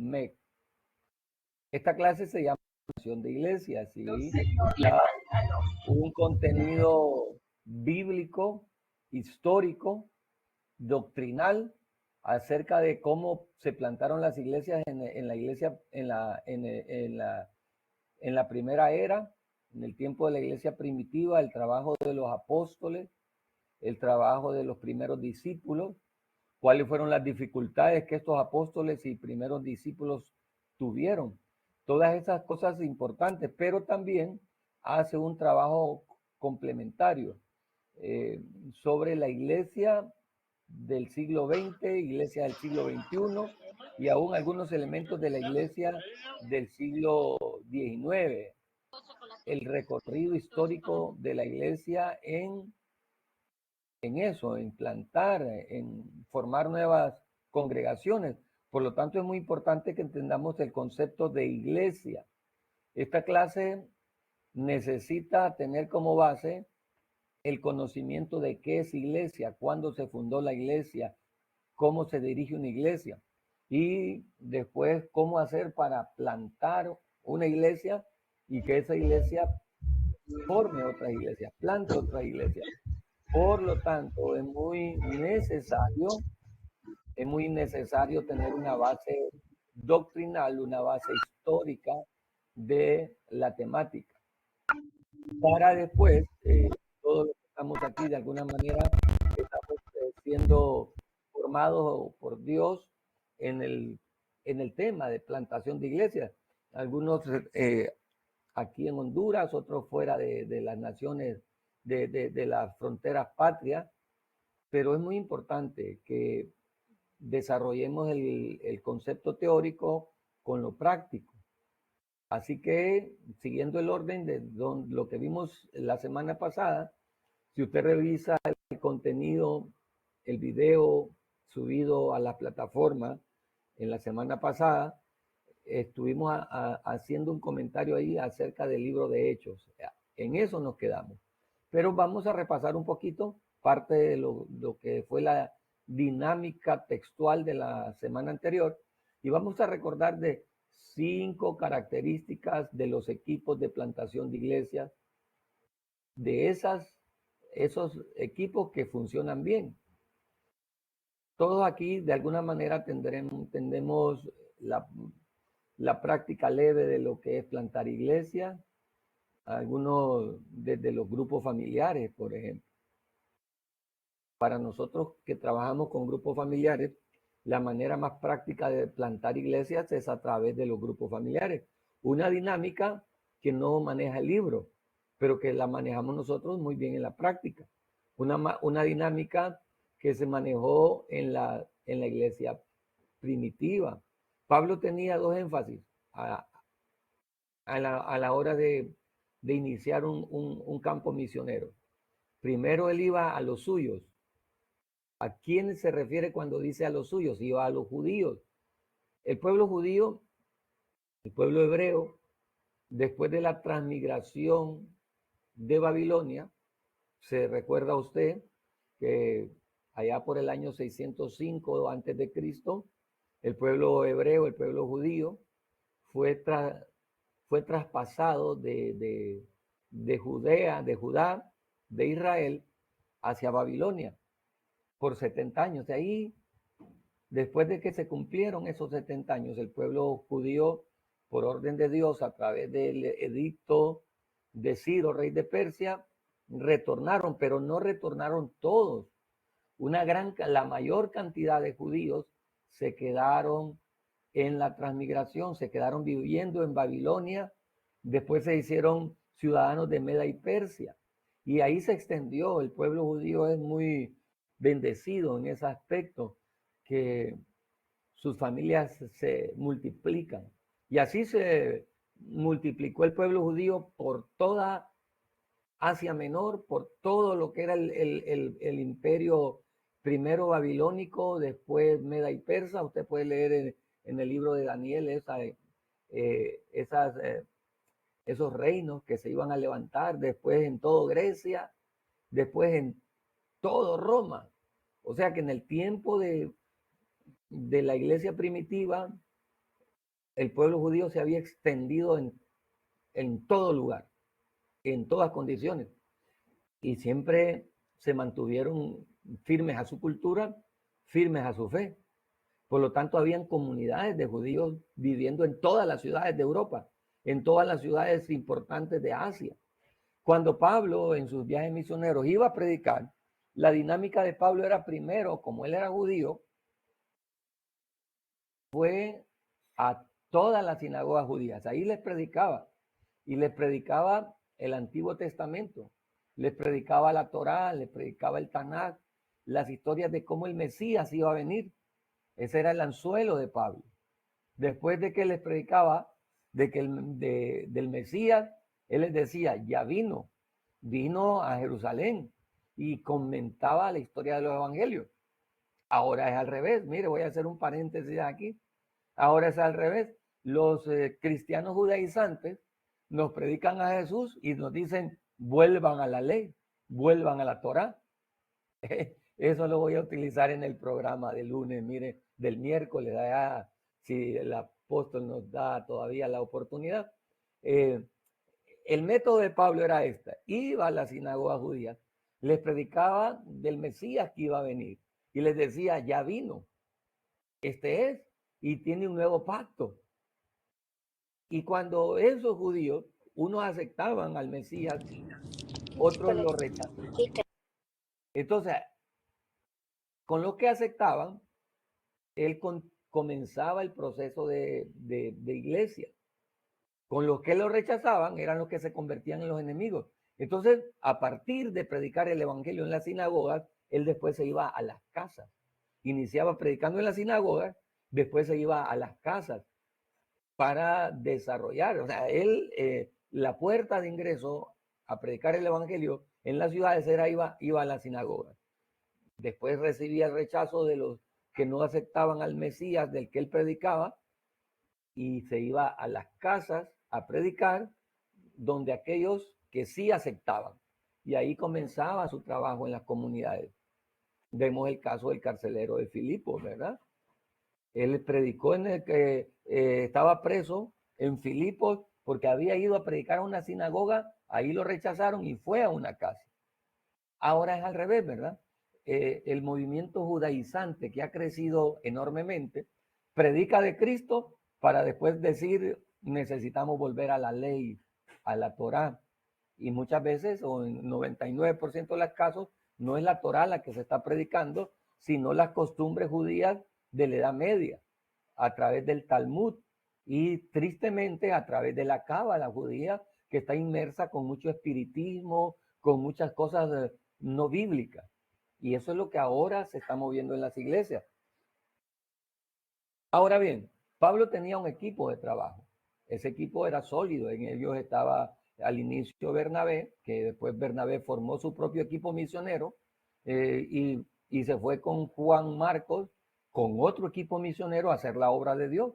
MEC. Esta clase se llama Plantación de Iglesias y da un contenido bíblico, histórico, doctrinal acerca de cómo se plantaron las iglesias en la iglesia, en la primera era, en el tiempo de la iglesia primitiva, el trabajo de los apóstoles, el trabajo de los primeros discípulos, cuáles fueron las dificultades que estos apóstoles y primeros discípulos tuvieron. Todas esas cosas importantes, pero también hace un trabajo complementario sobre la iglesia del siglo XX, iglesia del siglo XXI y aún algunos elementos de la iglesia del siglo XIX. El recorrido histórico de la iglesia en eso, en plantar, en formar nuevas congregaciones. Por lo tanto, es muy importante que entendamos el concepto de iglesia. Esta clase necesita tener como base el conocimiento de qué es iglesia, cuándo se fundó la iglesia, cómo se dirige una iglesia y después cómo hacer para plantar una iglesia y que esa iglesia forme otra iglesia, plante otra iglesia. Por lo tanto, es muy necesario tener una base doctrinal, una base histórica de la temática. Para después, todos los que estamos aquí, de alguna manera, estamos siendo formados por Dios en el tema de plantación de iglesias. Algunos aquí en Honduras, otros fuera de las naciones, de las fronteras patrias, pero es muy importante que desarrollemos el concepto teórico con lo práctico. Así que, siguiendo el orden de lo que vimos la semana pasada, si usted revisa el contenido, el video subido a la plataforma en la semana pasada, estuvimos haciendo un comentario ahí acerca del libro de Hechos. En eso nos quedamos. Pero vamos a repasar un poquito parte de lo que fue la dinámica textual de la semana anterior y vamos a recordar de 5 características de los equipos de plantación de iglesias, de esos equipos que funcionan bien. Todos aquí de alguna manera tendremos la práctica leve de lo que es plantar iglesia, algunos desde los grupos familiares, por ejemplo. Para nosotros que trabajamos con grupos familiares, la manera más práctica de plantar iglesias es a través de los grupos familiares. Una dinámica que no maneja el libro, pero que la manejamos nosotros muy bien en la práctica. Una dinámica que se manejó en la iglesia primitiva. Pablo tenía 2 énfasis a la hora de iniciar un campo misionero. Primero él iba a los suyos. ¿A quién se refiere cuando dice a los suyos? Iba a los judíos. El pueblo judío, el pueblo hebreo, después de la transmigración de Babilonia, se recuerda usted que allá por el año 605 antes de Cristo, el pueblo hebreo, el pueblo judío, fue traspasado de Judá, de Israel, hacia Babilonia por 70 años. De ahí, después de que se cumplieron esos 70 años, el pueblo judío, por orden de Dios, a través del edicto de Ciro, rey de Persia, retornaron, pero no retornaron todos. La mayor cantidad de judíos se quedaron en la transmigración, se quedaron viviendo en Babilonia, después se hicieron ciudadanos de Media y Persia, y ahí se extendió. El pueblo judío es muy bendecido en ese aspecto, que sus familias se multiplican, y así se multiplicó el pueblo judío por toda Asia Menor, por todo lo que era el imperio primero babilónico, después Meda y Persa. Usted puede leer en el libro de Daniel esos reinos que se iban a levantar, después en todo Grecia, después en todo Roma. O sea que en el tiempo de la iglesia primitiva, el pueblo judío se había extendido en todo lugar, en todas condiciones, y siempre se mantuvieron firmes a su cultura, firmes a su fe. Por lo tanto, habían comunidades de judíos viviendo en todas las ciudades de Europa, en todas las ciudades importantes de Asia. Cuando Pablo, en sus viajes misioneros, iba a predicar, la dinámica de Pablo era primero, como él era judío, fue a todas las sinagogas judías. Ahí les predicaba. Y les predicaba el Antiguo Testamento. Les predicaba la Torá, les predicaba el Tanakh, las historias de cómo el Mesías iba a venir. Ese era el anzuelo de Pablo. Después de que les predicaba del Mesías, él les decía, ya vino a Jerusalén y comentaba la historia de los evangelios. Ahora es al revés. Mire, voy a hacer un paréntesis aquí. Ahora es al revés. Los cristianos judaizantes nos predican a Jesús y nos dicen, vuelvan a la ley, vuelvan a la Torá. Eso lo voy a utilizar en el programa del lunes, mire, del miércoles, si el apóstol nos da todavía la oportunidad. El método de Pablo era este: iba a la sinagoga judía, les predicaba del Mesías que iba a venir y les decía, ya vino, este es, y tiene un nuevo pacto. Y cuando esos judíos, unos aceptaban al Mesías, otros lo rechazaban. Entonces, con lo que aceptaban, él comenzaba el proceso de iglesia. Con los que lo rechazaban eran los que se convertían en los enemigos. Entonces, a partir de predicar el evangelio en las sinagogas, él después se iba a las casas. Iniciaba predicando en las sinagogas, después se iba a las casas para desarrollar. O sea, él, la puerta de ingreso a predicar el evangelio en las ciudades iba a las sinagogas. Después recibía el rechazo de los que no aceptaban al Mesías del que él predicaba y se iba a las casas a predicar donde aquellos que sí aceptaban. Y ahí comenzaba su trabajo en las comunidades. Vemos el caso del carcelero de Filipos, ¿verdad? Él predicó en el que estaba preso en Filipos porque había ido a predicar a una sinagoga, ahí lo rechazaron y fue a una casa. Ahora es al revés, ¿verdad? El movimiento judaizante que ha crecido enormemente predica de Cristo para después decir necesitamos volver a la ley, a la Torá. Y muchas veces, o en 99% de los casos, no es la Torá la que se está predicando, sino las costumbres judías de la Edad Media, a través del Talmud y tristemente a través de la Cábala judía, que está inmersa con mucho espiritismo, con muchas cosas no bíblicas. Y eso es lo que ahora se está moviendo en las iglesias. Ahora bien, Pablo tenía un equipo de trabajo. Ese equipo era sólido. En ellos estaba al inicio Bernabé, que después Bernabé formó su propio equipo misionero y se fue con Juan Marcos, con otro equipo misionero, a hacer la obra de Dios.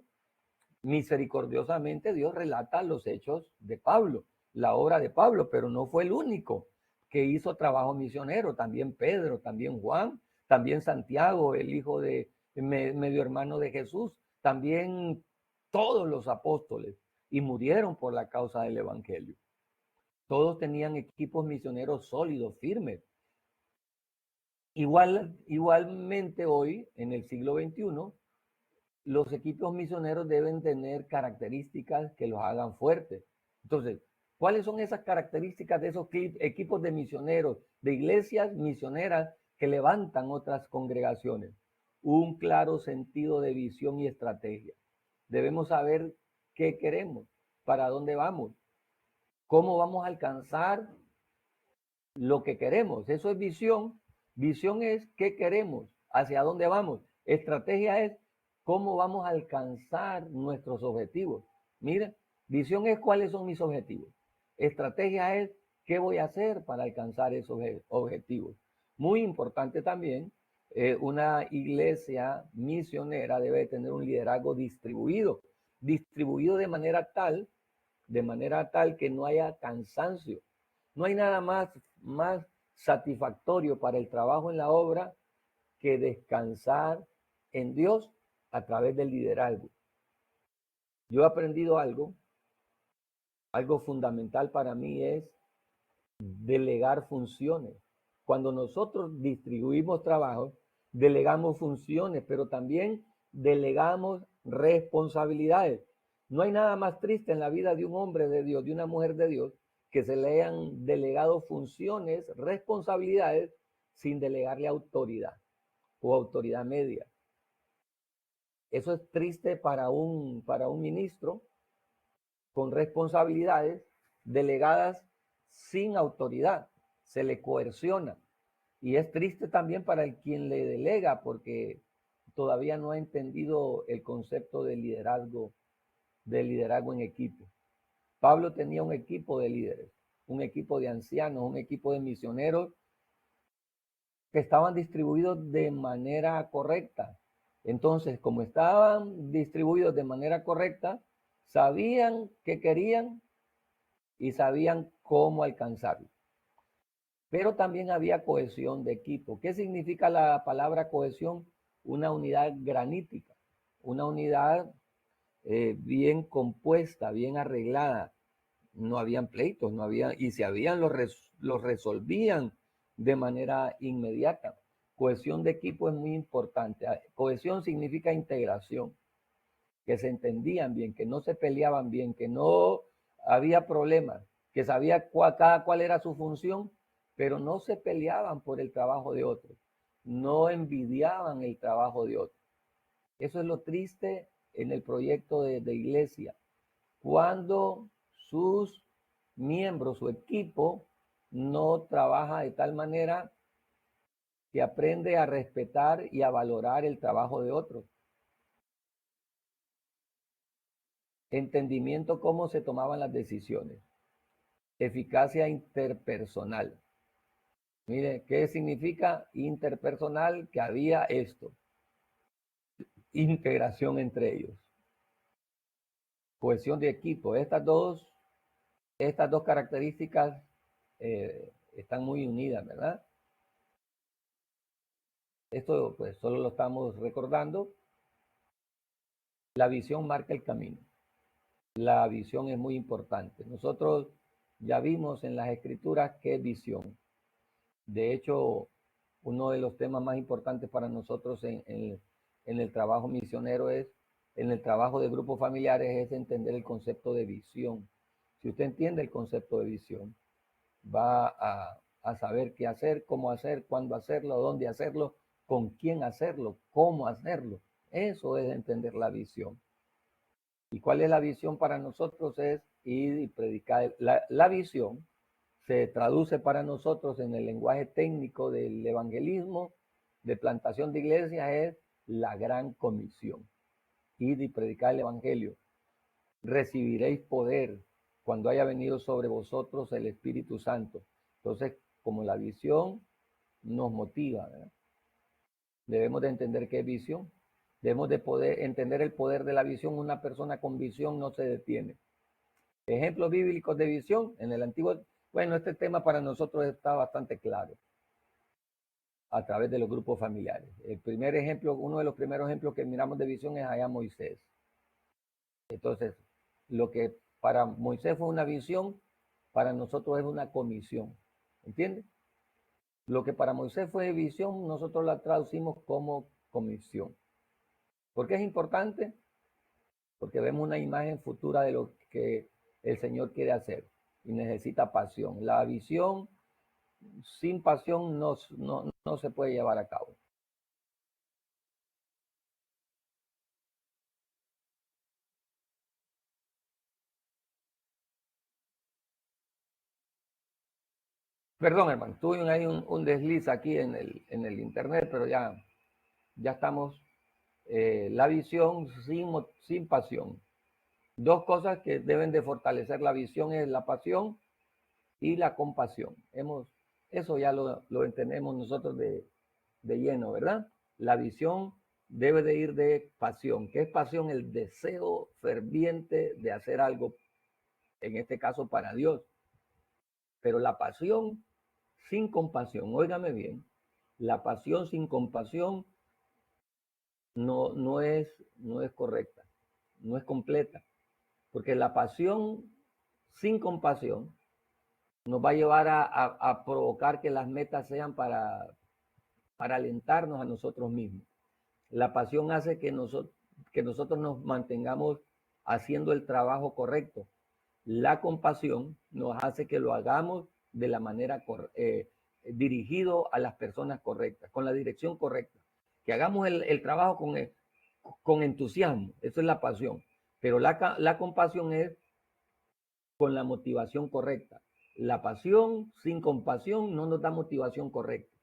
Misericordiosamente Dios relata los hechos de Pablo, la obra de Pablo, pero no fue el único que hizo trabajo misionero. También Pedro, también Juan, también Santiago, el hijo de medio hermano de Jesús, también todos los apóstoles, y murieron por la causa del evangelio. Todos tenían equipos misioneros sólidos, firmes. Igualmente hoy, en el siglo XXI, los equipos misioneros deben tener características que los hagan fuertes. Entonces, ¿cuáles son esas características de esos equipos de misioneros, de iglesias misioneras que levantan otras congregaciones? Un claro sentido de visión y estrategia. Debemos saber qué queremos, para dónde vamos, cómo vamos a alcanzar lo que queremos. Eso es visión. Visión es qué queremos, hacia dónde vamos. Estrategia es cómo vamos a alcanzar nuestros objetivos. Mira, visión es cuáles son mis objetivos. Estrategia es qué voy a hacer para alcanzar esos objetivos. Muy importante también, una iglesia misionera debe tener un liderazgo distribuido de manera tal que no haya cansancio. No hay nada más satisfactorio para el trabajo en la obra que descansar en Dios a través del liderazgo. Yo he aprendido algo fundamental para mí es delegar funciones. Cuando nosotros distribuimos trabajo, delegamos funciones, pero también delegamos responsabilidades. No hay nada más triste en la vida de un hombre de Dios, de una mujer de Dios, que se le hayan delegado funciones, responsabilidades, sin delegarle autoridad o autoridad media. Eso es triste para un ministro con responsabilidades delegadas sin autoridad. Se le coerciona. Y es triste también para el quien le delega porque todavía no ha entendido el concepto de liderazgo en equipo. Pablo tenía un equipo de líderes, un equipo de ancianos, un equipo de misioneros que estaban distribuidos de manera correcta. Entonces, como estaban distribuidos de manera correcta, sabían qué querían y sabían cómo alcanzarlo. Pero también había cohesión de equipo. ¿Qué significa la palabra cohesión? Una unidad granítica, una unidad bien compuesta, bien arreglada. No habían pleitos, no había, y si habían, los resolvían de manera inmediata. Cohesión de equipo es muy importante. Cohesión significa integración, que se entendían bien, que no se peleaban bien, que no había problemas, que sabía cada cual era su función, pero no se peleaban por el trabajo de otros, no envidiaban el trabajo de otros. Eso es lo triste en el proyecto de iglesia, cuando sus miembros, su equipo, no trabaja de tal manera que aprende a respetar y a valorar el trabajo de otros. Entendimiento cómo se tomaban las decisiones. Eficacia interpersonal. Mire, ¿qué significa interpersonal? Que había esto. Integración entre ellos. Cohesión de equipo. Estas dos características están muy unidas, ¿verdad? Esto pues solo lo estamos recordando. La visión marca el camino. La visión es muy importante. Nosotros ya vimos en las escrituras qué es visión. De hecho, uno de los temas más importantes para nosotros en el trabajo misionero en el trabajo de grupos familiares, es entender el concepto de visión. Si usted entiende el concepto de visión, va a saber qué hacer, cómo hacer, cuándo hacerlo, dónde hacerlo, con quién hacerlo, cómo hacerlo. Eso es entender la visión. ¿Y cuál es la visión para nosotros? Es ir y predicar. La visión se traduce para nosotros en el lenguaje técnico del evangelismo, de plantación de iglesias, es la gran comisión. Ir y predicar el evangelio. Recibiréis poder cuando haya venido sobre vosotros el Espíritu Santo. Entonces, como la visión nos motiva, ¿verdad? Debemos de entender qué es visión. Debemos de poder entender el poder de la visión. Una persona con visión no se detiene. Ejemplos bíblicos de visión en el Antiguo. Bueno, este tema para nosotros está bastante claro a través de los grupos familiares. El primer ejemplo, uno de los primeros ejemplos que miramos de visión es allá Moisés. Entonces, lo que para Moisés fue una visión, para nosotros es una comisión. ¿Entiendes? Lo que para Moisés fue visión, nosotros la traducimos como comisión. ¿Por qué es importante? Porque vemos una imagen futura de lo que el Señor quiere hacer y necesita pasión. La visión sin pasión no se puede llevar a cabo. Perdón, hermano, tuve ahí un desliz aquí en el internet, pero ya estamos. La visión sin pasión. Dos cosas que deben de fortalecer la visión es la pasión y la compasión. Eso ya lo entendemos nosotros de lleno, ¿verdad? La visión debe de ir de pasión. ¿Qué es pasión? El deseo ferviente de hacer algo, en este caso para Dios. Pero la pasión sin compasión, óigame bien, la pasión sin compasión no es correcta, no es completa. Porque la pasión sin compasión nos va a llevar a provocar que las metas sean para alentarnos a nosotros mismos. La pasión hace que nosotros nos mantengamos haciendo el trabajo correcto. La compasión nos hace que lo hagamos de la manera dirigido a las personas correctas, con la dirección correcta. Que hagamos el trabajo con entusiasmo. Eso es la pasión. Pero la compasión es con la motivación correcta. La pasión sin compasión no nos da motivación correcta.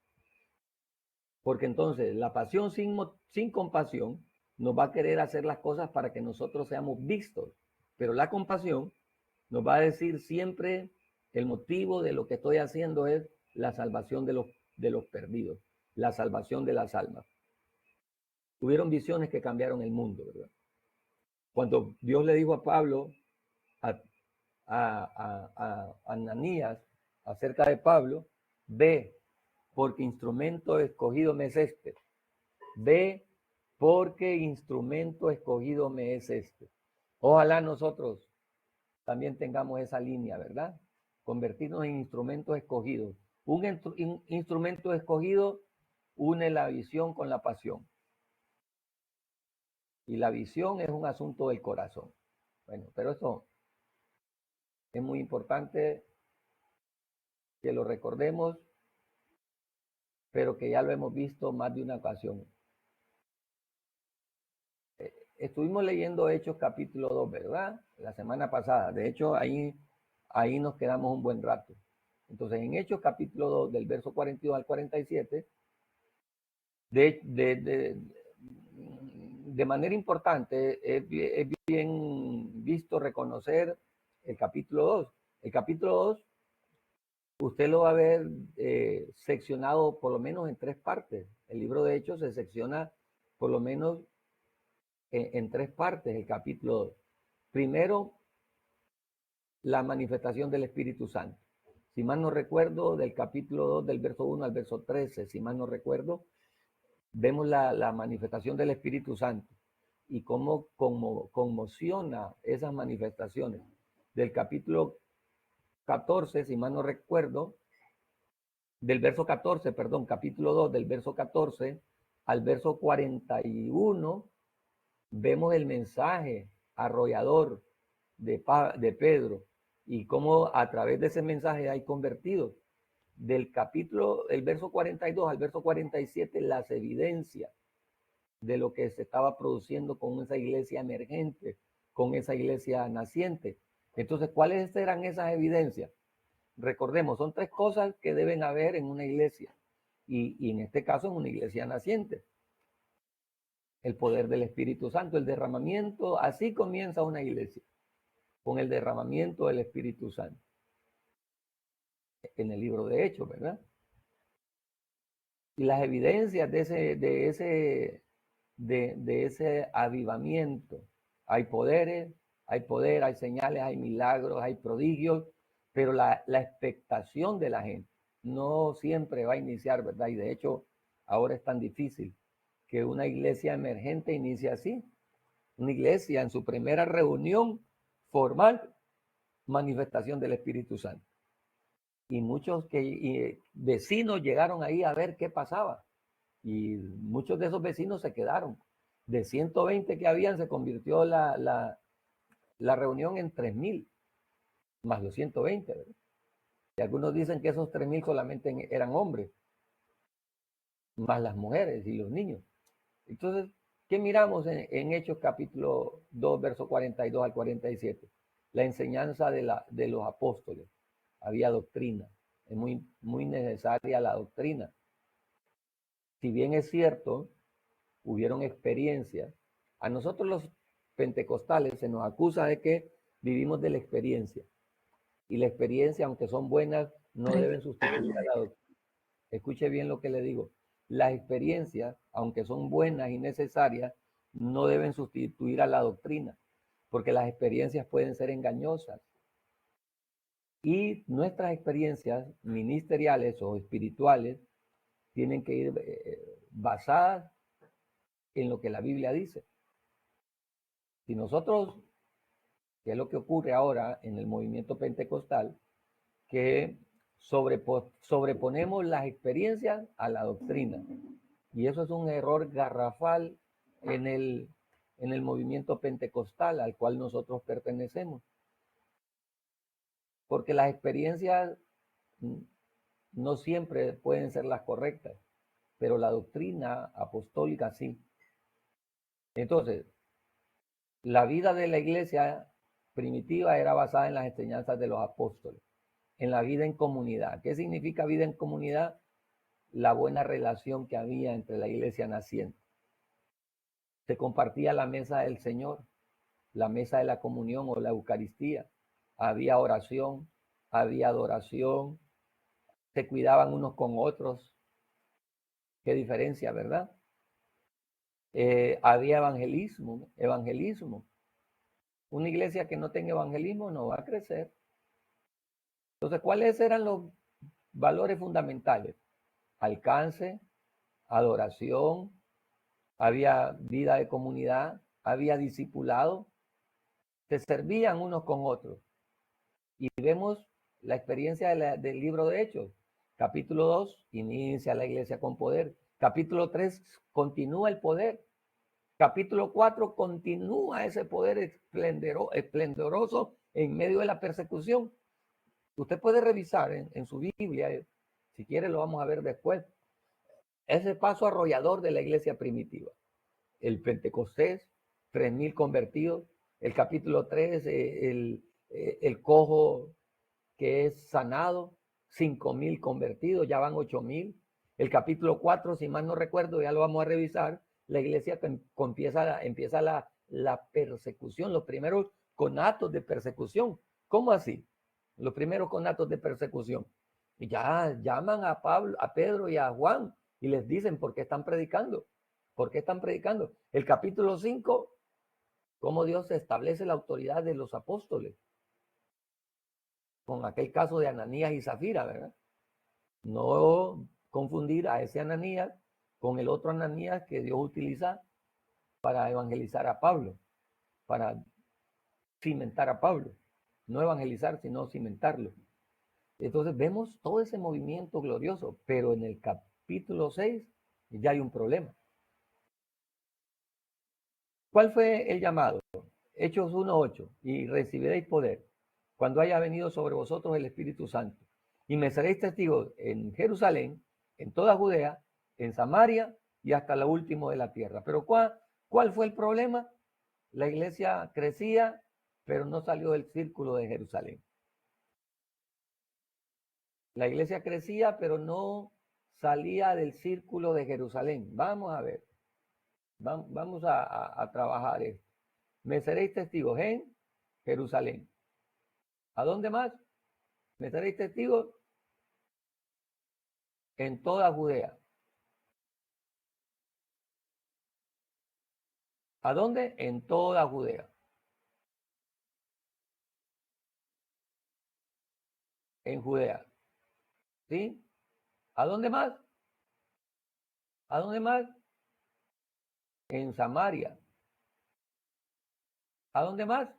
Porque entonces la pasión sin compasión nos va a querer hacer las cosas para que nosotros seamos vistos. Pero la compasión nos va a decir siempre el motivo de lo que estoy haciendo es la salvación de los perdidos, la salvación de las almas. Hubieron visiones que cambiaron el mundo, ¿verdad? Cuando Dios le dijo a Pablo, a Ananías, acerca de Pablo, ve, porque instrumento escogido me es este. Ve, porque instrumento escogido me es este. Ojalá nosotros también tengamos esa línea, ¿verdad? Convertirnos en instrumentos escogidos. Un instrumento escogido une la visión con la pasión. Y la visión es un asunto del corazón. Bueno, pero eso es muy importante que lo recordemos, pero que ya lo hemos visto más de una ocasión. Estuvimos leyendo Hechos capítulo 2, ¿verdad? La semana pasada. De hecho, ahí nos quedamos un buen rato. Entonces, en Hechos capítulo 2, del verso 42 al 47, de manera importante, es bien visto reconocer el capítulo 2. El capítulo 2, usted lo va a ver seccionado por lo menos en 3 partes. El libro de Hechos se secciona por lo menos en 3 partes, el capítulo 2. Primero, la manifestación del Espíritu Santo. Si mal no recuerdo, del capítulo 2, del verso 1 al verso 13, si mal no recuerdo, vemos la manifestación del Espíritu Santo y cómo conmociona esas manifestaciones. Del capítulo 14, si mal no recuerdo, del verso 14, perdón, capítulo 2, del verso 14 al verso 41, vemos el mensaje arrollador de Pedro y cómo a través de ese mensaje hay convertidos. Del capítulo, el verso 42 al verso 47, las evidencias de lo que se estaba produciendo con esa iglesia emergente, con esa iglesia naciente. Entonces, ¿cuáles eran esas evidencias? Recordemos, son 3 cosas que deben haber en una iglesia y en este caso en una iglesia naciente. El poder del Espíritu Santo, el derramamiento, así comienza una iglesia, con el derramamiento del Espíritu Santo. En el libro de Hechos, ¿verdad? Y las evidencias de ese avivamiento. Hay poderes, hay poder, hay señales, hay milagros, hay prodigios, pero la expectación de la gente no siempre va a iniciar, ¿verdad? Y de hecho, ahora es tan difícil que una iglesia emergente inicie así. Una iglesia en su primera reunión formal, manifestación del Espíritu Santo. Y muchos vecinos llegaron ahí a ver qué pasaba. Y muchos de esos vecinos se quedaron. De 120 que habían, se convirtió la reunión en 3,000, más los 120, ¿verdad? Y algunos dicen que esos 3,000 solamente eran hombres, más las mujeres y los niños. Entonces, ¿qué miramos en Hechos capítulo 2, verso 42 al 47? La enseñanza de los apóstoles. Había doctrina. Es muy, muy necesaria la doctrina. Si bien es cierto, hubieron experiencias, a nosotros los pentecostales se nos acusa de que vivimos de la experiencia. Y la experiencia, aunque son buenas, no deben sustituir a la doctrina. Escuche bien lo que le digo. Las experiencias, aunque son buenas y necesarias, no deben sustituir a la doctrina, porque las experiencias pueden ser engañosas. Y nuestras experiencias ministeriales o espirituales tienen que ir basadas en lo que la Biblia dice. Si nosotros que es lo que ocurre ahora en el movimiento pentecostal, que sobreponemos las experiencias a la doctrina. Y eso es un error garrafal en el movimiento pentecostal al cual nosotros pertenecemos. Porque las experiencias no siempre pueden ser las correctas, pero la doctrina apostólica sí. Entonces, la vida de la iglesia primitiva era basada en las enseñanzas de los apóstoles, en la vida en comunidad. ¿Qué significa vida en comunidad? La buena relación que había entre la iglesia naciente. Se compartía la mesa del Señor, la mesa de la comunión o la Eucaristía. Había oración, había adoración, se cuidaban unos con otros. Qué diferencia, ¿verdad? Había evangelismo. Una iglesia que no tenga evangelismo no va a crecer. Entonces, ¿cuáles eran los valores fundamentales? Alcance, adoración, había vida de comunidad, había discipulado, se servían unos con otros. Y vemos la experiencia del libro de Hechos. Capítulo 2, inicia la iglesia con poder. Capítulo 3, continúa el poder. Capítulo 4, continúa ese poder esplendoroso en medio de la persecución. Usted puede revisar en su Biblia, si quiere lo vamos a ver después, ese paso arrollador de la iglesia primitiva. El Pentecostés, 3,000 convertidos. El capítulo 3, el cojo que es sanado, 5,000 convertidos, ya van 8,000. El capítulo 4, si mal no recuerdo, ya lo vamos a revisar, la iglesia empieza la persecución, los primeros conatos de persecución. ¿Cómo así? Los primeros conatos de persecución. Y ya llaman a Pedro y a Juan y les dicen por qué están predicando. ¿Por qué están predicando? El capítulo 5, cómo Dios establece la autoridad de los apóstoles. Con aquel caso de Ananías y Zafira, ¿verdad? No confundir a ese Ananías con el otro Ananías que Dios utiliza para evangelizar a Pablo, para cimentar a Pablo. No evangelizar, sino cimentarlo. Entonces vemos todo ese movimiento glorioso, pero en el capítulo 6 ya hay un problema. ¿Cuál fue el llamado? Hechos 1:8, y recibiréis poder cuando haya venido sobre vosotros el Espíritu Santo. Y me seréis testigos en Jerusalén, en toda Judea, en Samaria y hasta lo último de la tierra. Pero ¿cuál fue el problema? La iglesia crecía, pero no salió del círculo de Jerusalén. La iglesia crecía, pero no salía del círculo de Jerusalén. Vamos a ver. Vamos a trabajar esto. Me seréis testigos en Jerusalén. ¿A dónde más? Me seréis testigos en toda Judea. ¿A dónde? En toda Judea. En Judea. ¿Sí? ¿A dónde más? ¿A dónde más? En Samaria. ¿A dónde más?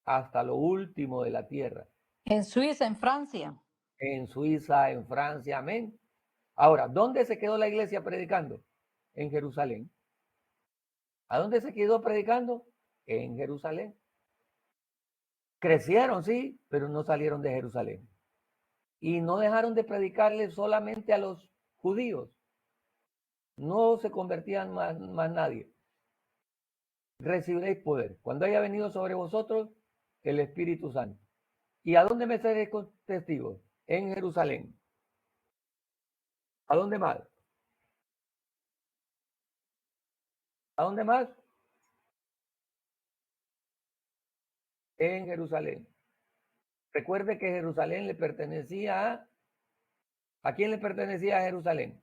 Hasta lo último de la tierra. En Suiza, en Francia. En Suiza, en Francia, amén. Ahora, ¿dónde se quedó la iglesia predicando? En Jerusalén. ¿A dónde se quedó predicando? En Jerusalén. Crecieron, sí, pero no salieron de Jerusalén. Y no dejaron de predicarle solamente a los judíos. No se convertían más nadie. Recibiréis poder cuando haya venido sobre vosotros el Espíritu Santo. ¿Y a dónde me seréis testigos? En Jerusalén. ¿A dónde más? ¿A dónde más? En Jerusalén. Recuerde que Jerusalén le pertenecía ¿a quién le pertenecía a Jerusalén?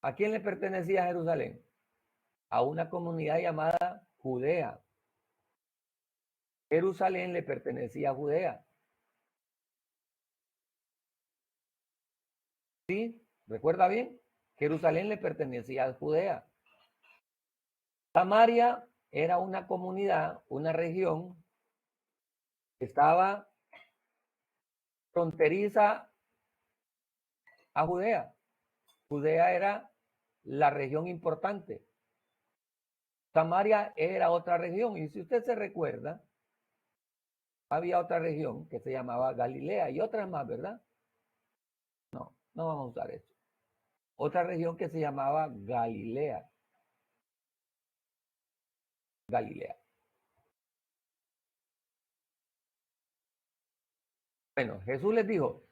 ¿A quién le pertenecía a Jerusalén? A una comunidad llamada Judea. Jerusalén le pertenecía a Judea. ¿Sí? ¿Recuerda bien? Jerusalén le pertenecía a Judea. Samaria era una comunidad, una región que estaba fronteriza a Judea. Judea era la región importante. Samaria era otra región. Y si usted se recuerda, había otra región que se llamaba Galilea y otras más, ¿verdad? No, no vamos a usar eso. Otra región que se llamaba Galilea. Galilea. Bueno, Jesús les dijo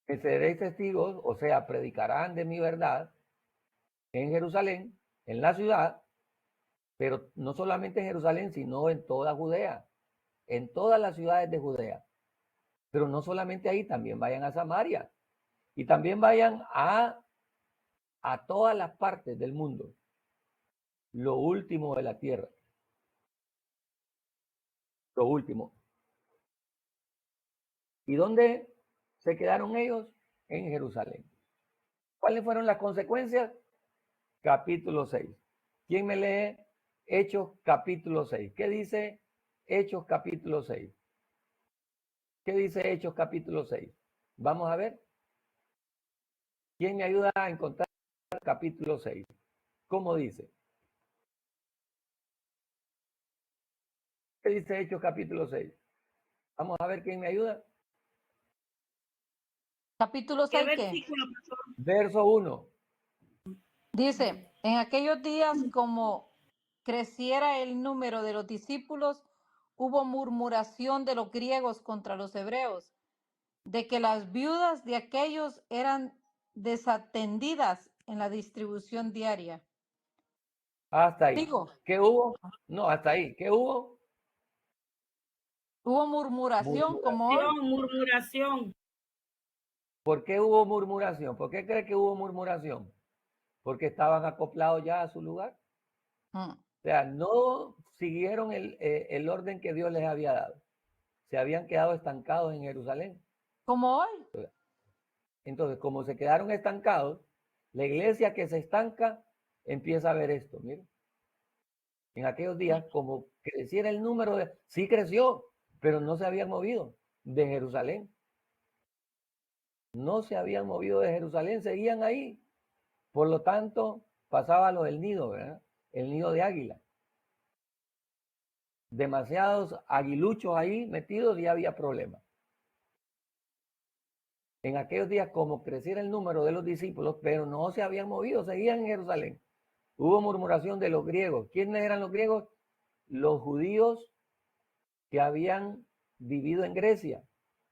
que seréis testigos, o sea, predicarán de mi verdad en Jerusalén, en la ciudad, pero no solamente en Jerusalén, sino en toda Judea, en todas las ciudades de Judea. Pero no solamente ahí, también vayan a Samaria y también vayan a todas las partes del mundo, lo último de la tierra. Lo último. ¿Y dónde se quedaron ellos? En Jerusalén. ¿Cuáles fueron las consecuencias? Capítulo 6. ¿Quién me lee Hechos capítulo 6? ¿Qué dice Hechos capítulo 6? ¿Qué dice Hechos capítulo 6? Vamos a ver. ¿Quién me ayuda a encontrar capítulo 6? ¿Cómo dice? ¿Qué dice Hechos capítulo 6? Vamos a ver quién me ayuda. Capítulo 6, ¿qué? Versículo, Verso 1. Dice, en aquellos días como creciera el número de los discípulos, hubo murmuración de los griegos contra los hebreos, de que las viudas de aquellos eran desatendidas en la distribución diaria. Hasta ahí. Digo, ¿Qué hubo? No, hasta ahí. ¿Qué hubo? hubo murmuración como hoy. murmuración. ¿Por qué hubo murmuración? ¿Por qué cree que hubo murmuración? Porque estaban acoplados ya a su lugar. O sea, no siguieron el orden que Dios les había dado. Se habían quedado estancados en Jerusalén. Como hoy. Entonces, como se quedaron estancados, la iglesia que se estanca empieza a ver esto. Miren, en aquellos días, como creciera el número de... Sí creció, pero no se habían movido de Jerusalén. No se habían movido de Jerusalén, seguían ahí. Por lo tanto, pasaba lo del nido, ¿verdad? El nido de águila. Demasiados aguiluchos ahí metidos y había problemas. En aquellos días, como creciera el número de los discípulos, pero no se habían movido, seguían en Jerusalén. Hubo murmuración de los griegos. ¿Quiénes eran los griegos? Los judíos que habían vivido en Grecia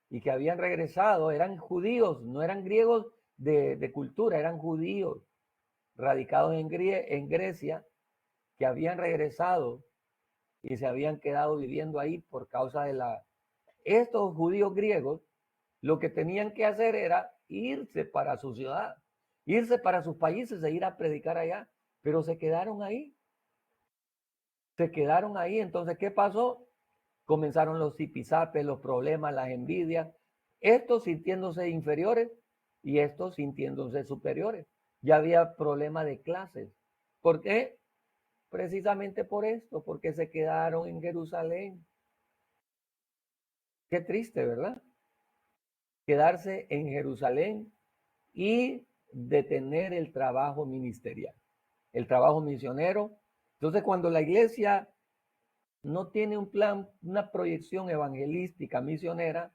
y que habían regresado. Eran judíos, no eran griegos de cultura, eran judíos radicados en Grecia que habían regresado y se habían quedado viviendo ahí por causa de la... Estos judíos griegos lo que tenían que hacer era irse para su ciudad, irse para sus países e ir a predicar allá, pero se quedaron ahí. Se quedaron ahí. Entonces, ¿qué pasó? Comenzaron los zipizapes, los problemas, las envidias, estos sintiéndose inferiores y estos sintiéndose superiores. Ya había problema de clases. ¿Por qué? Precisamente por esto, porque se quedaron en Jerusalén. Qué triste, ¿verdad? Quedarse en Jerusalén y detener el trabajo ministerial, el trabajo misionero. Entonces, cuando la iglesia no tiene un plan, una proyección evangelística misionera,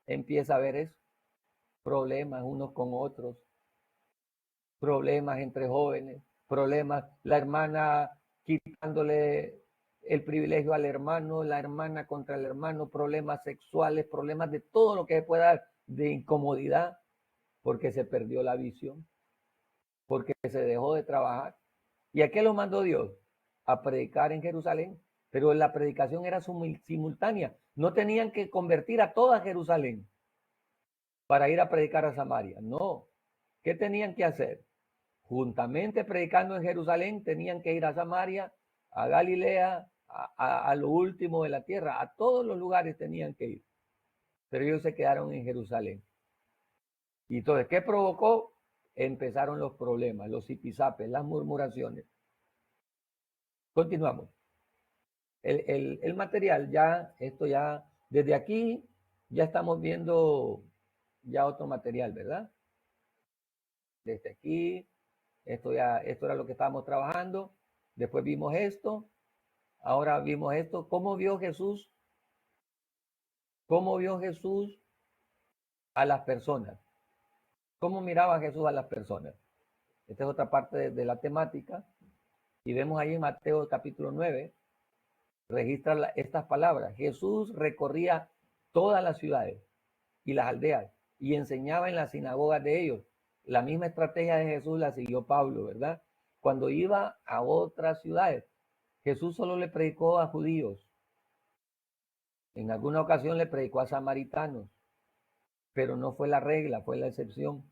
empieza a ver eso. Problemas unos con otros, problemas entre jóvenes, problemas, la hermana quitándole el privilegio al hermano, la hermana contra el hermano, problemas sexuales, problemas de todo lo que se pueda dar de incomodidad, porque se perdió la visión, porque se dejó de trabajar. ¿Y a qué lo mandó Dios? A predicar en Jerusalén, pero la predicación era simultánea. No tenían que convertir a toda Jerusalén para ir a predicar a Samaria. No. ¿Qué tenían que hacer? Juntamente predicando en Jerusalén, tenían que ir a Samaria, a Galilea, a lo último de la tierra. A todos los lugares tenían que ir. Pero ellos se quedaron en Jerusalén. Y entonces, ¿qué provocó? Empezaron los problemas, los zipizapes, las murmuraciones. Continuamos. el material, ya, esto ya, desde aquí ya estamos viendo ya otro material, ¿verdad? Desde aquí, esto era lo que estábamos trabajando. Después vimos esto, ahora vimos esto. ¿Cómo vio Jesús? ¿Cómo vio Jesús a las personas? ¿Cómo miraba Jesús a las personas? Esta es otra parte de la temática. Y vemos ahí en Mateo capítulo 9, registra estas palabras. Jesús recorría todas las ciudades y las aldeas y enseñaba en las sinagogas de ellos. La misma estrategia de Jesús la siguió Pablo, ¿verdad? Cuando iba a otras ciudades, Jesús solo le predicó a judíos. En alguna ocasión le predicó a samaritanos, pero no fue la regla, fue la excepción.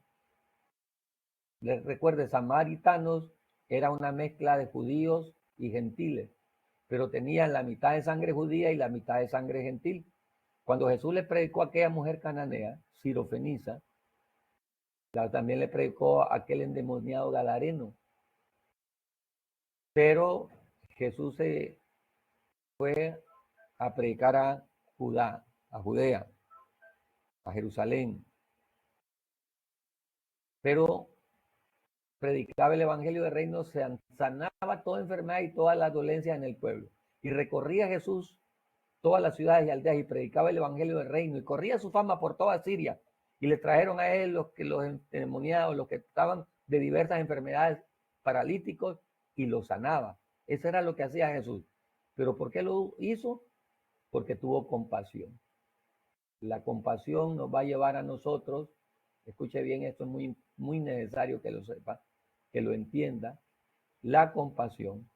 Recuerde, samaritanos era una mezcla de judíos y gentiles, pero tenían la mitad de sangre judía y la mitad de sangre gentil. Cuando Jesús le predicó a aquella mujer cananea, sirofenisa, también le predicó a aquel endemoniado gadareno. Pero Jesús se fue a predicar a Judá, a Judea, a Jerusalén. Pero predicaba el evangelio del reino, se sanaba toda enfermedad y todas las dolencias en el pueblo. Y recorría Jesús todas las ciudades y aldeas y predicaba el evangelio del reino y corría su fama por toda Siria. Y le trajeron a él los endemoniados, los que estaban de diversas enfermedades, paralíticos, y los sanaba. Eso era lo que hacía Jesús. ¿Pero por qué lo hizo? Porque tuvo compasión. La compasión nos va a llevar a nosotros, escuche bien, esto es muy, muy necesario que lo sepa, que lo entienda. La compasión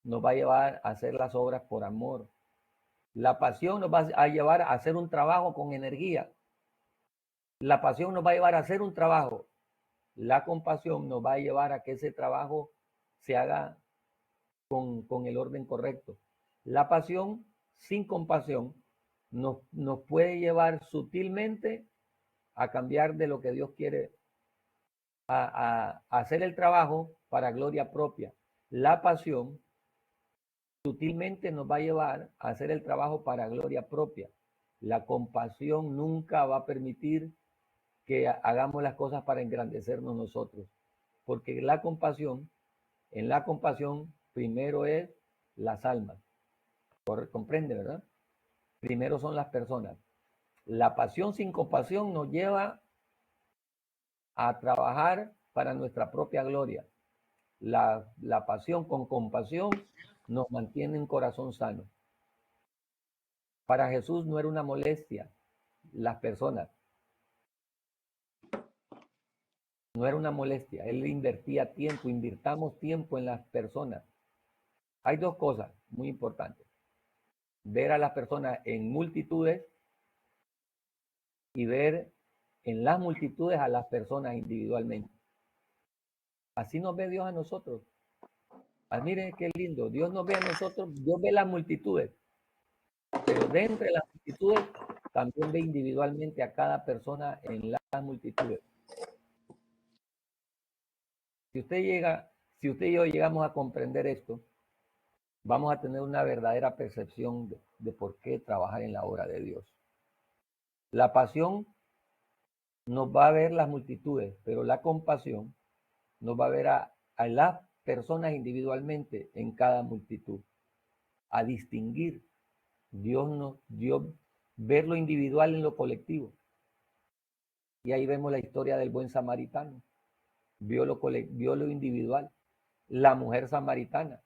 nos va a llevar a hacer las obras por amor. La pasión nos va a llevar a hacer un trabajo con energía. La pasión nos va a llevar a hacer un trabajo. La compasión nos va a llevar a que ese trabajo se haga con el orden correcto. La pasión sin compasión nos puede llevar sutilmente a cambiar de lo que Dios quiere, a hacer el trabajo para gloria propia. La pasión sutilmente nos va a llevar a hacer el trabajo para gloria propia. La compasión nunca va a permitir que hagamos las cosas para engrandecernos nosotros, porque la compasión, en la compasión, primero es las almas. ¿Comprende, verdad? Primero son las personas. La pasión sin compasión nos lleva a trabajar para nuestra propia gloria. La pasión con compasión nos mantiene en corazón sano. Para Jesús no era una molestia las personas. No era una molestia. Él invertía tiempo, invirtamos tiempo en las personas. Hay dos cosas muy importantes. Ver a las personas en multitudes y ver en las multitudes a las personas individualmente. Así nos ve Dios a nosotros. Miren qué lindo. Dios nos ve a nosotros, Dios ve las multitudes. Pero de entre las multitudes también ve individualmente a cada persona en las multitudes. Si usted y yo llegamos a comprender esto, vamos a tener una verdadera percepción de por qué trabajar en la obra de Dios. La pasión nos va a ver las multitudes, pero la compasión nos va a ver a las personas individualmente en cada multitud, a distinguir. Dios nos dio ver lo individual en lo colectivo. Y ahí vemos la historia del buen samaritano. Vio lo individual. La mujer samaritana.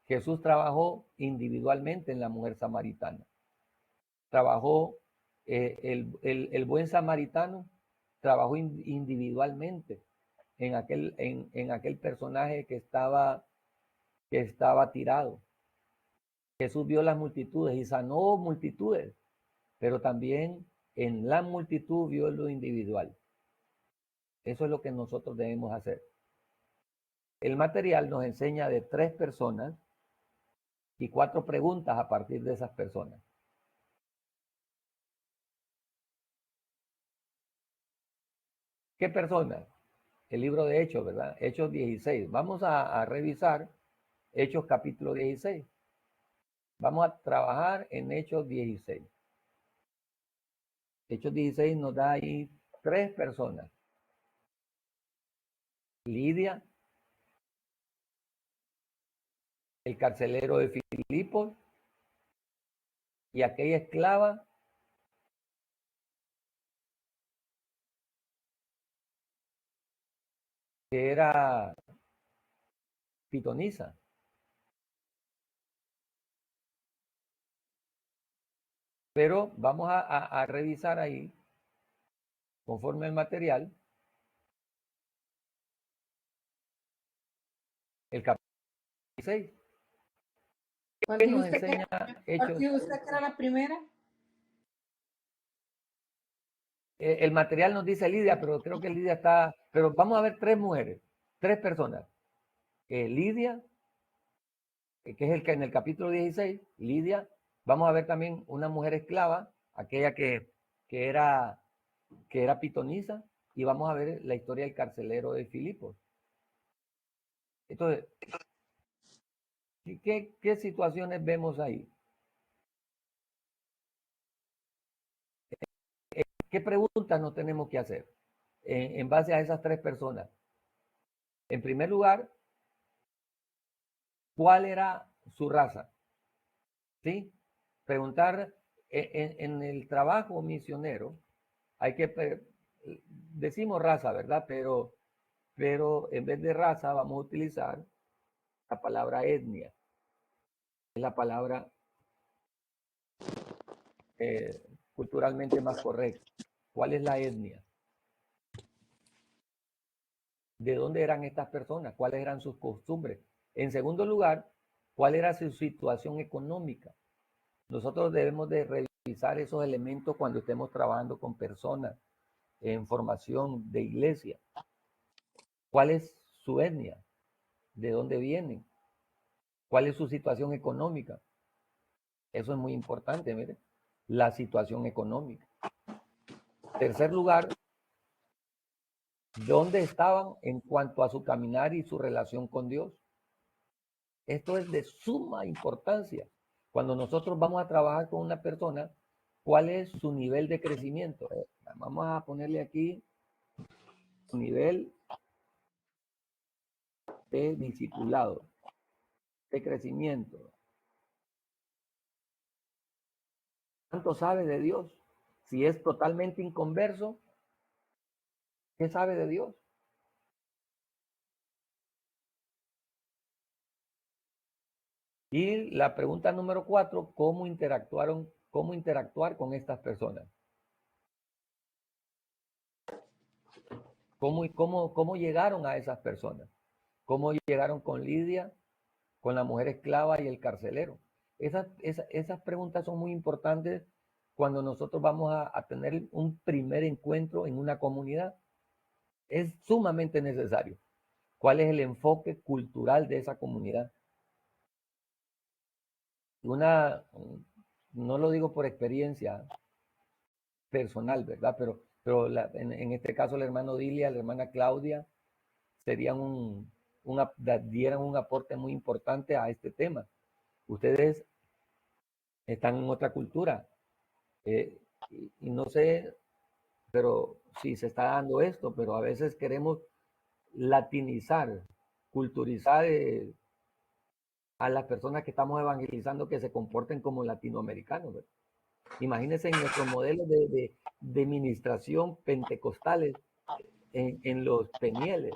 Jesús trabajó individualmente en la mujer samaritana. Trabajó, el buen samaritano trabajó individualmente en aquel personaje que estaba tirado. Jesús vio las multitudes y sanó multitudes, pero también en la multitud vio lo individual. Eso es lo que nosotros debemos hacer. El material nos enseña de 3 personas y 4 preguntas a partir de esas personas. ¿Qué personas? El libro de Hechos, ¿verdad? Hechos 16. Vamos a revisar Hechos capítulo 16. Vamos a trabajar en Hechos 16. Hechos 16 nos da ahí 3 personas. Lidia, el carcelero de Filipos y aquella esclava que era pitonisa. Pero vamos a revisar ahí, conforme al material, el capítulo 16. ¿Qué nos enseña Hechos? ¿Dijo usted que era la primera? El material nos dice Lidia, pero creo que Lidia está... Pero vamos a ver 3 mujeres, 3 personas. Lidia, que es el que en el capítulo 16, Lidia. Vamos a ver también una mujer esclava, aquella que era pitonisa, y vamos a ver la historia del carcelero de Filipos. Entonces, ¿qué situaciones vemos ahí? ¿Qué preguntas nos tenemos que hacer en base a esas 3 personas? En primer lugar, ¿cuál era su raza? ¿Sí? Preguntar en el trabajo misionero, hay que, decimos raza, ¿verdad? Pero en vez de raza vamos a utilizar la palabra etnia. Es la palabra culturalmente más correcta. ¿Cuál es la etnia? ¿De dónde eran estas personas? ¿Cuáles eran sus costumbres? En segundo lugar, ¿cuál era su situación económica? Nosotros debemos de revisar esos elementos cuando estemos trabajando con personas en formación de iglesia. ¿Cuál es su etnia? ¿De dónde vienen? ¿Cuál es su situación económica? Eso es muy importante, mire, la situación económica. Tercer lugar, ¿dónde estaban en cuanto a su caminar y su relación con Dios? Esto es de suma importancia. Cuando nosotros vamos a trabajar con una persona, ¿cuál es su nivel de crecimiento? Vamos a ponerle aquí su nivel de discipulado, de crecimiento. ¿Cuánto sabe de Dios? Si es totalmente inconverso, ¿qué sabe de Dios? Y la pregunta número 4, ¿cómo interactuar con estas personas? ¿Cómo llegaron a esas personas? ¿Cómo llegaron con Lidia, con la mujer esclava y el carcelero? Esas preguntas son muy importantes cuando nosotros vamos a tener un primer encuentro en una comunidad. Es sumamente necesario. ¿Cuál es el enfoque cultural de esa comunidad? No lo digo por experiencia personal, ¿verdad? Pero en este caso el hermano Dilia, la hermana Claudia, dieran un aporte muy importante a este tema. Ustedes están en otra cultura y no sé, pero si se está dando esto, pero a veces queremos latinizar, culturizar a las personas que estamos evangelizando que se comporten como latinoamericanos, ¿verdad? Imagínense en nuestro modelo de ministración pentecostales en los Penieles.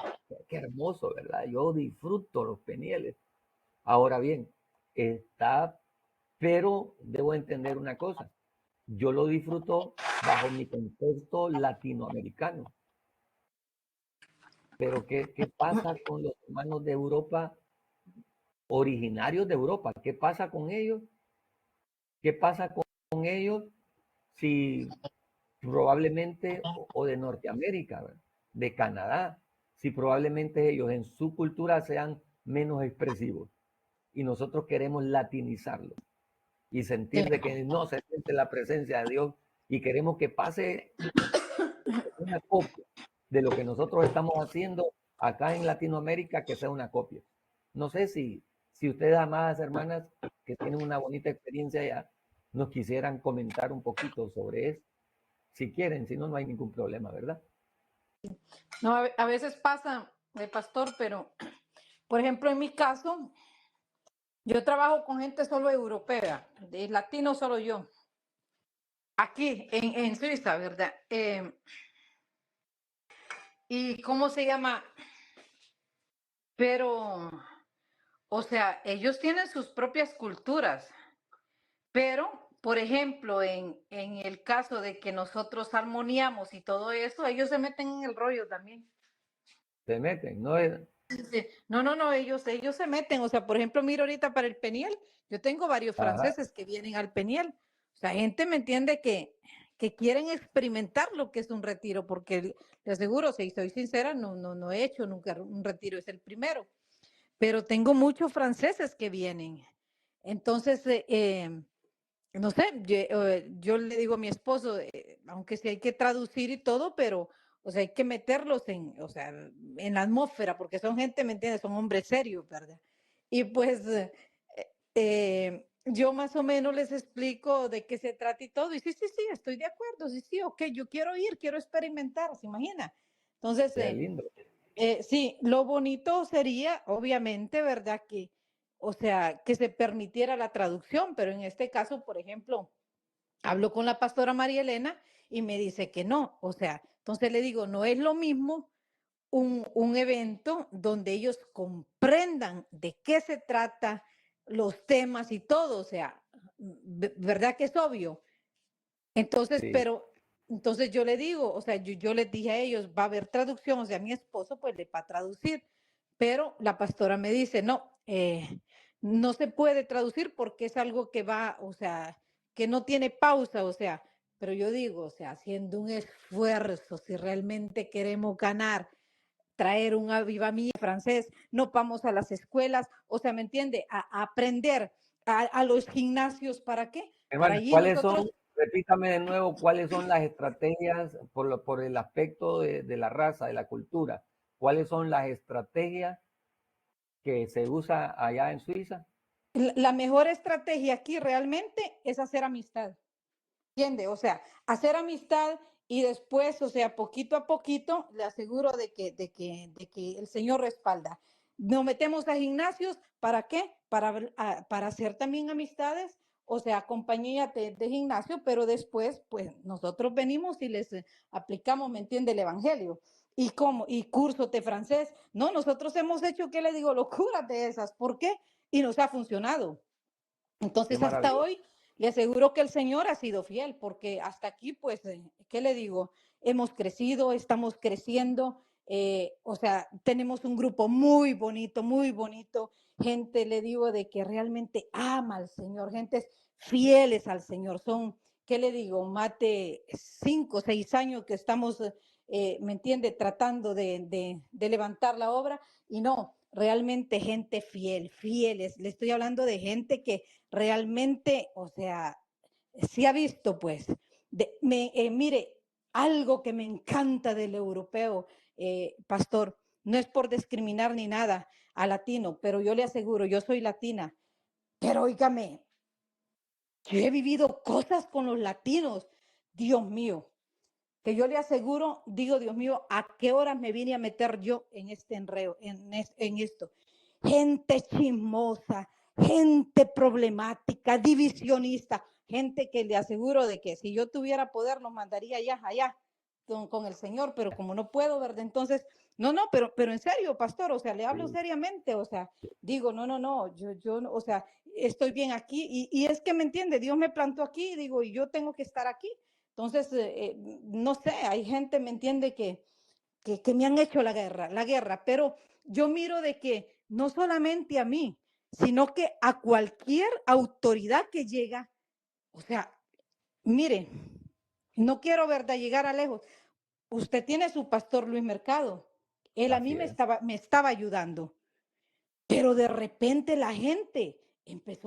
Qué hermoso, ¿verdad? Yo disfruto los Penieles. Ahora bien, pero debo entender una cosa. Yo lo disfruto bajo mi contexto latinoamericano. Pero ¿qué pasa con los hermanos de Europa, originarios de Europa? ¿Qué pasa con ellos? ¿Qué pasa con ellos si probablemente, o de Norteamérica, ¿verdad? De Canadá, si probablemente ellos en su cultura sean menos expresivos y nosotros queremos latinizarlo y sentir de que no se siente la presencia de Dios y queremos que pase una copia de lo que nosotros estamos haciendo acá en Latinoamérica, que sea una copia. No sé si ustedes, amadas hermanas, que tienen una bonita experiencia allá, nos quisieran comentar un poquito sobre eso. Si quieren, si no, no hay ningún problema, ¿verdad? No, a veces pasa, pastor, pero por ejemplo, en mi caso, yo trabajo con gente solo europea, de latino solo yo, aquí en Suiza, ¿verdad? ¿Y cómo se llama? Pero, o sea, ellos tienen sus propias culturas, pero, por ejemplo, en el caso de que nosotros armoniamos y todo eso, ellos se meten en el rollo también. Se meten, no es... Sí. No, ellos se meten. O sea, por ejemplo, miro ahorita para el Peniel, yo tengo varios Ajá, franceses que vienen al Peniel. O sea, gente me entiende que quieren experimentar lo que es un retiro, porque les aseguro, si soy sincera, no he hecho nunca un retiro, es el primero. Pero tengo muchos franceses que vienen. Entonces, no sé, yo le digo a mi esposo, aunque sí hay que traducir y todo, pero, o sea, hay que meterlos en, o sea, en la atmósfera, porque son gente, ¿me entiendes? Son hombres serios, ¿verdad? Y pues yo más o menos les explico de qué se trata y todo, y sí, estoy de acuerdo, sí, ok, yo quiero ir, quiero experimentar, ¿se imagina? Entonces, qué lindo. sí, lo bonito sería, obviamente, ¿verdad? Que, o sea, que se permitiera la traducción, pero en este caso, por ejemplo, hablo con la pastora María Elena y me dice que no. O sea, entonces le digo, no es lo mismo un evento donde ellos comprendan de qué se trata, los temas y todo. O sea, ¿verdad que es obvio? Entonces, Sí, pero, entonces yo le digo, o sea, yo les dije a ellos, va a haber traducción, o sea, mi esposo pues le va a traducir, pero la pastora me dice, no, no se puede traducir porque es algo que va, o sea, que no tiene pausa, o sea, pero yo digo, o sea, haciendo un esfuerzo, si realmente queremos ganar, traer un avivamiento francés, no vamos a las escuelas, o sea, ¿me entiende? A aprender a los gimnasios, ¿para qué? Para hermano, allí ¿cuáles son, nosotros. repítame de nuevo, cuáles son las estrategias por el aspecto de la raza, de la cultura? ¿Cuáles son las estrategias que se usa allá en Suiza? La mejor estrategia aquí realmente es hacer amistad, ¿entiende? O sea, hacer amistad y después, o sea, poquito a poquito, le aseguro de que el Señor respalda. Nos metemos a gimnasios, ¿para qué? Para hacer también amistades, o sea, compañía de gimnasio, pero después, pues nosotros venimos y les aplicamos, ¿me entiende? El Evangelio. ¿Y cómo? Y cursos de francés. No, nosotros hemos hecho, ¿qué le digo? Locuras de esas. ¿Por qué? Y nos ha funcionado. Qué Entonces, hasta maravilloso. hoy le aseguro que el Señor ha sido fiel, porque hasta aquí, pues, ¿qué le digo? Hemos crecido, estamos creciendo, o sea, tenemos un grupo muy bonito, gente, le digo, de que realmente ama al Señor, gentes fieles al Señor, son, ¿qué le digo? Más de 5 o 6 años que estamos, ¿me entiende? Tratando de levantar la obra y no, realmente gente fiel, fieles, le estoy hablando de gente que realmente, o sea, sí ha visto, pues, mire, algo que me encanta del europeo, pastor, no es por discriminar ni nada a latino, pero yo le aseguro, yo soy latina, pero óigame, yo he vivido cosas con los latinos, Dios mío, que yo le aseguro, digo, Dios mío, ¿a qué horas me vine a meter yo en este enreo, en esto? Gente chismosa, gente problemática, divisionista, gente que le aseguro de que si yo tuviera poder los mandaría allá con el Señor, pero como no puedo, ¿verdad? Entonces, no, pero en serio, pastor, o sea, le hablo Sí. seriamente, o sea, digo, no, yo, o sea, estoy bien aquí y es que me entiende, Dios me plantó aquí, digo, y yo tengo que estar aquí. Entonces, no sé, hay gente, ¿me entiende? Que me han hecho la guerra, pero yo miro de que no solamente a mí, sino que a cualquier autoridad que llega, o sea, mire, no quiero, ¿verdad?, llegar a lejos. Usted tiene su pastor Luis Mercado, él a mí Así es. me estaba ayudando, pero de repente la gente empezó